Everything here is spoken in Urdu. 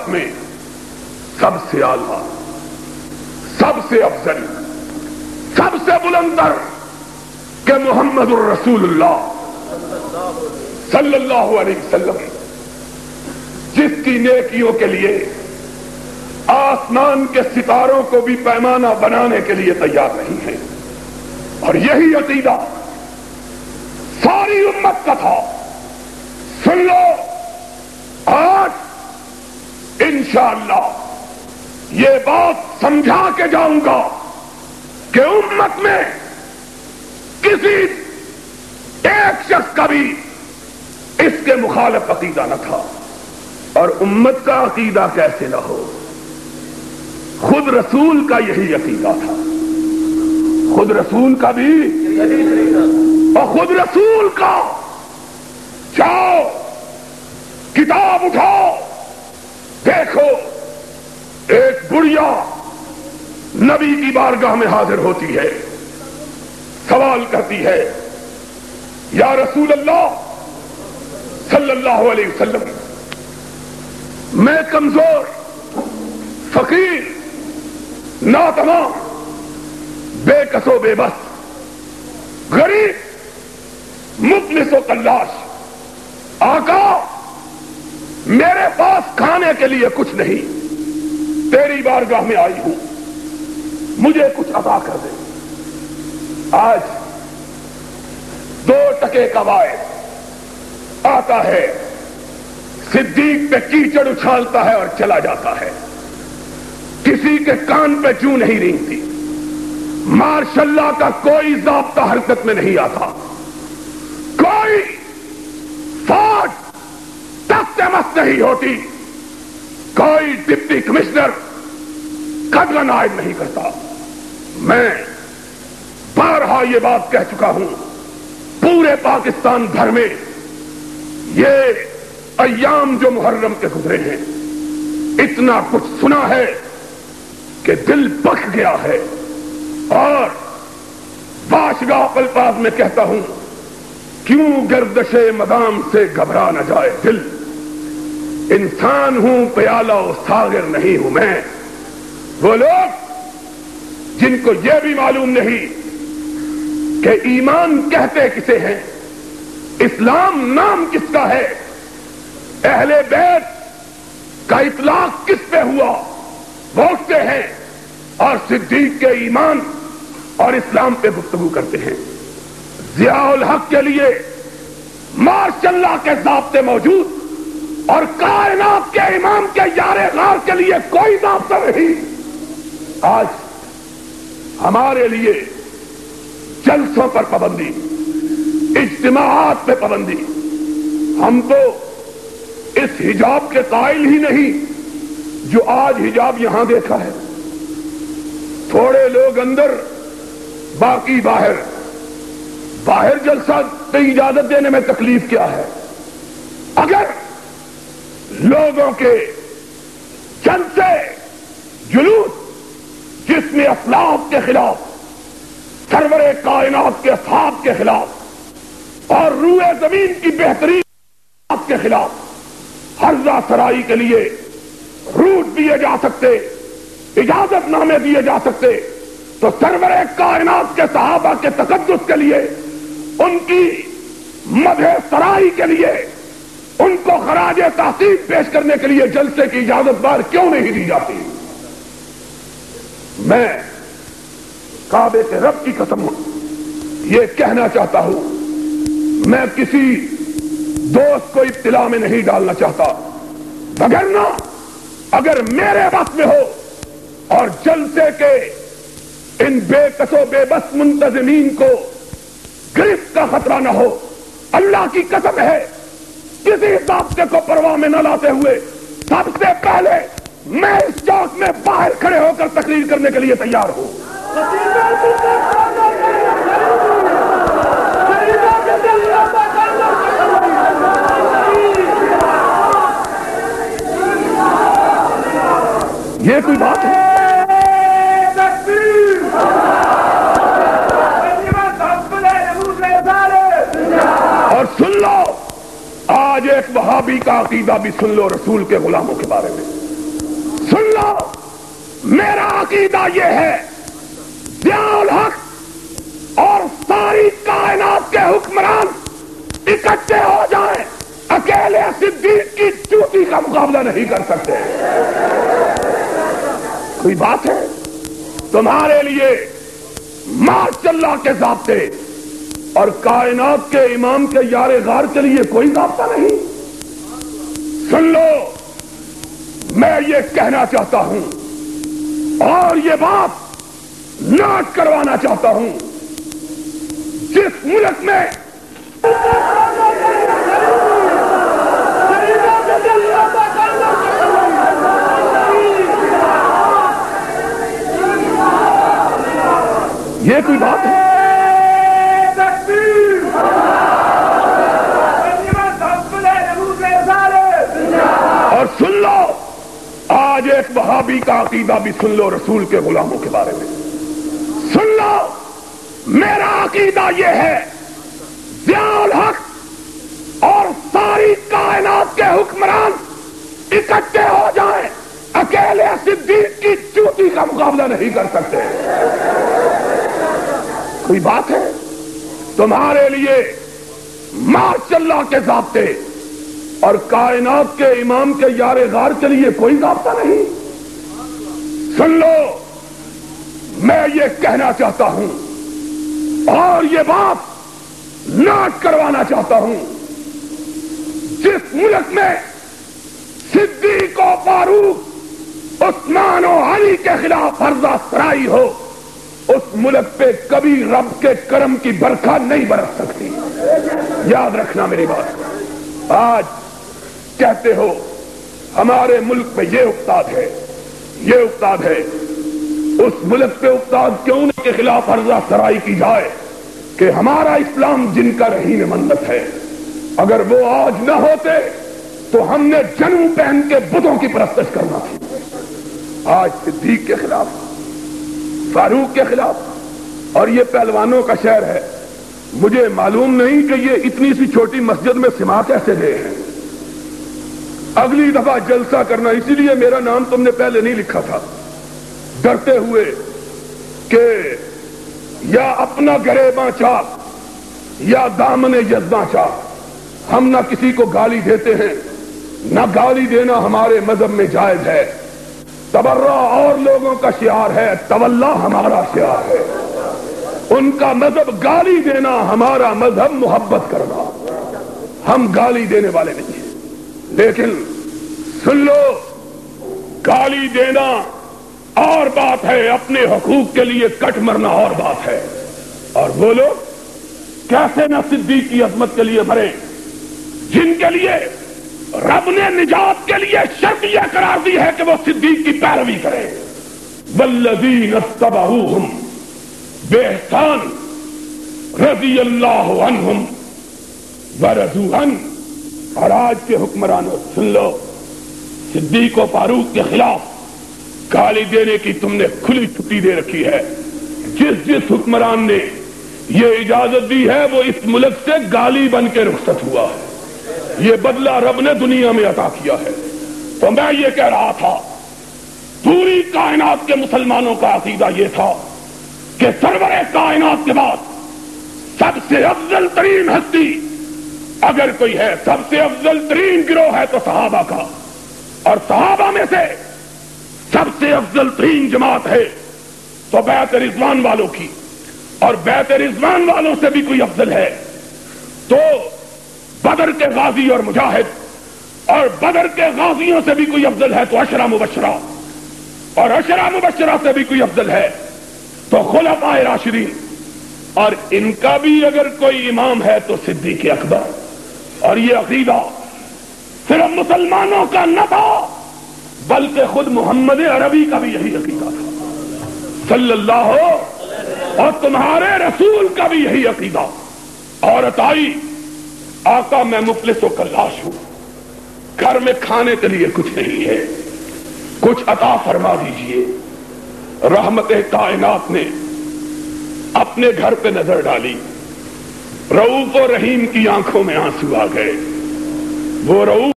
میں سب سے اعلیٰ، سب سے افضل، سب سے بلندر کہ محمد الرسول اللہ صلی اللہ علیہ وسلم، جس کی نیکیوں کے لیے آسمان کے ستاروں کو بھی پیمانہ بنانے کے لیے تیار نہیں ہے. اور یہی عقیدہ ساری امت کا تھا. سن لو، آج انشاءاللہ یہ بات سمجھا کے جاؤں گا کہ امت میں کسی ایک شخص کا بھی اس کے مخالف عقیدہ نہ تھا. اور امت کا عقیدہ کیسے نہ ہو؟ خود رسول کا یہی عقیدہ تھا. خود رسول کا بھی، اور خود رسول کا جاؤ کتاب اٹھاؤ، دیکھو ایک بڑھیا نبی کی بارگاہ میں حاضر ہوتی ہے، سوال کرتی ہے، یا رسول اللہ صلی اللہ علیہ وسلم، میں کمزور، فقیر، ناتمام، بے کس و بے بس، غریب، مفلس و قلاش، آقا میرے پاس کھانے کے لیے کچھ نہیں، تیری بارگاہ میں آئی ہوں، مجھے کچھ عطا کر دے. آج 2 ٹکے کا واعظ آتا ہے، صدیق پہ کیچڑ اچھالتا ہے اور چلا جاتا ہے، کسی کے کان پہ جوں نہیں رینگتی، ماشاء اللہ کا کوئی ضابطہ حرکت میں نہیں آتا، کوئی فوج دست مست نہیں ہوتی، کوئی ڈپٹی کمشنر قدغن عائد نہیں کرتا. میں بارہا یہ بات کہہ چکا ہوں، پورے پاکستان بھر میں یہ ایام جو محرم کے گزرے ہیں، اتنا کچھ سنا ہے کہ دل بک گیا ہے. اور باشگاہ الفاظ میں کہتا ہوں، کیوں گردش مدام سے گھبرا نہ جائے دل، انسان ہوں پیالہ و ساغر نہیں ہوں میں. وہ لوگ جن کو یہ بھی معلوم نہیں کہ ایمان کہتے کسے ہیں، اسلام نام کس کا ہے، اہل بیت کا اطلاق کس پہ ہوا، وہ اٹھتے ہیں اور صدیق کے ایمان اور اسلام پہ گفتگو کرتے ہیں. ضیاء الحق کے لیے ماشاء اللہ کے ضابطے موجود، اور کائنات کے امام کے یار غار کے لیے کوئی ضابطہ نہیں. آج ہمارے لیے جلسوں پر پابندی، اجتماعات پہ پابندی. ہم تو اس حجاب کے قائل ہی نہیں جو آج حجاب یہاں دیکھا ہے. تھوڑے لوگ اندر، باقی باہر. باہر جلسہ کی اجازت دینے میں تکلیف کیا ہے؟ اگر لوگوں کے جلسے، جلوس جس میں اسلاف کے خلاف، سرور کائنات کے اصحاب کے خلاف اور روئے زمین کی بہترین کے خلاف حرزہ سرائی کے لیے روٹ دیے جا سکتے، اجازت نامے دیے جا سکتے، تو سرور کائنات کے صحابہ کے تقدس کے لیے، ان کی مدح سرائی کے لیے، ان کو خراج تحسین پیش کرنے کے لیے جلسے کی اجازت بار کیوں نہیں دی جاتی؟ میں کعبے کے رب کی قسم یہ کہنا چاہتا ہوں، میں کسی دوست کو ابتلا میں نہیں ڈالنا چاہتا، وگرنہ اگر میرے بس میں ہو اور جلسے کے ان بے کس و بے بس منتظمین کو گرفت کا خطرہ نہ ہو، اللہ کی قسم ہے کسی ضابطے کو پرواہ میں نہ لاتے ہوئے سب سے پہلے میں اس چوک میں باہر کھڑے ہو کر تقریر کرنے کے لیے تیار ہوں. یہ کوئی بات ہے؟ اور سن لو، آج ایک وہابی کا عقیدہ بھی سن لو رسول کے غلاموں کے بارے میں. عقیدہ یہ ہے ضیاء الحق اور ساری کائنات کے حکمران اکٹھے ہو جائیں، اکیلے صدیق کی چوٹی کا مقابلہ نہیں کر سکتے۔ کوئی بات ہے؟ تمہارے لیے ماشاء اللہ کے ضابطے اور کائنات کے امام کے یار غار کے لیے کوئی ضابطہ نہیں؟ سن لو، میں یہ کہنا چاہتا ہوں اور یہ بات نوٹ کروانا چاہتا ہوں، جس ملک میں یہ کوئی بات ہے؟ اور سن لو، آج ایک وہابی کا عقیدہ بھی سن لو رسول کے غلاموں کے بارے میں۔ سن لو، میرا عقیدہ یہ ہے ضیاء الحق اور ساری کائنات کے حکمران اکٹھے ہو جائیں، اکیلے صدیق کی چوٹی کا مقابلہ نہیں کر سکتے۔ کوئی بات ہے؟ تمہارے لیے ماشاء اللہ کے ضابطے اور کائنات کے امام کے یار غار کے لیے کوئی ضابطہ نہیں؟ سن لو، میں یہ کہنا چاہتا ہوں اور یہ بات نوٹ کروانا چاہتا ہوں، جس ملک میں صدیق و فاروق، عثمان و علی کے خلاف فرضہ سرائی ہو، اس ملک پہ کبھی رب کے کرم کی برکھا نہیں برس سکتی۔ یاد رکھنا میری بات۔ آج کہتے ہو ہمارے ملک میں یہ استاد ہے، یہ استاد ہے، اس ملک پہ استاد کیوں ان کے خلاف فرضہ سرائی کی جائے کہ ہمارا اسلام جن کا رہین منت ہے، اگر وہ آج نہ ہوتے تو ہم نے جنم پہن کے بتوں کی پرستش کرنا تھی۔ آج صدیق کے خلاف، فاروق کے خلاف، اور یہ پہلوانوں کا شہر ہے۔ مجھے معلوم نہیں کہ یہ اتنی سی چھوٹی مسجد میں سما کیسے گئے ہیں۔ اگلی دفعہ جلسہ کرنا، اسی لیے میرا نام تم نے پہلے نہیں لکھا تھا، ڈرتے ہوئے کہ یا اپنا گریباں چاک یا دامن یزداں چاک۔ ہم نہ کسی کو گالی دیتے ہیں، نہ گالی دینا ہمارے مذہب میں جائز ہے۔ تبرہ اور لوگوں کا شعار ہے، تولا ہمارا شعار ہے۔ ان کا مذہب گالی دینا، ہمارا مذہب محبت کرنا۔ ہم گالی دینے والے نہیں ہیں، لیکن سن لو، گالی دینا اور بات ہے، اپنے حقوق کے لیے کٹ مرنا اور بات ہے۔ اور وہ لوگ کیسے نہ صدیق کی عظمت کے لیے مرے جن کے لیے رب نے نجات کے لیے شرط یہ قرار دی ہے کہ وہ صدیق کی پیروی کرے۔ والذین اتبعوہم بإحسان رضی اللہ عنہم ورضوا عنہ۔ اور آج کے حکمرانوں سن لو، صدیق و فاروق کے خلاف گالی دینے کی تم نے کھلی چھٹی دے رکھی ہے۔ جس جس حکمران نے یہ اجازت دی ہے وہ اس ملک سے گالی بن کے رخصت ہوا ہے۔ یہ بدلہ رب نے دنیا میں عطا کیا ہے۔ تو میں یہ کہہ رہا تھا، پوری کائنات کے مسلمانوں کا عقیدہ یہ تھا کہ سرور کائنات کے بعد سب سے افضل ترین ہستی اگر کوئی ہے، سب سے افضل ترین گروہ ہے تو صحابہ کا، اور صحابہ میں سے سب سے افضل ترین جماعت ہے تو بیعت رضوان والوں کی، اور بیعت رضوان والوں سے بھی کوئی افضل ہے تو بدر کے غازی اور مجاہد، اور بدر کے غازیوں سے بھی کوئی افضل ہے تو عشرہ مبشرہ، اور عشرہ مبشرہ سے بھی کوئی افضل ہے تو خلفائے راشدین، اور ان کا بھی اگر کوئی امام ہے تو صدیق اکبر۔ اور یہ عقیدہ صرف مسلمانوں کا نہ تھا بلکہ خود محمد عربی کا بھی یہی عقیدہ تھا صلی اللہ، اور تمہارے رسول کا بھی یہی عقیدہ۔ عورت آئی، آقا میں مفلس و کلاش ہوں، گھر میں کھانے کے لیے کچھ نہیں ہے، کچھ عطا فرما دیجئے۔ رحمت کائنات نے اپنے گھر پہ نظر ڈالی، رؤوف و رحیم کی آنکھوں میں آنسو آ گئے۔ وہ رؤوف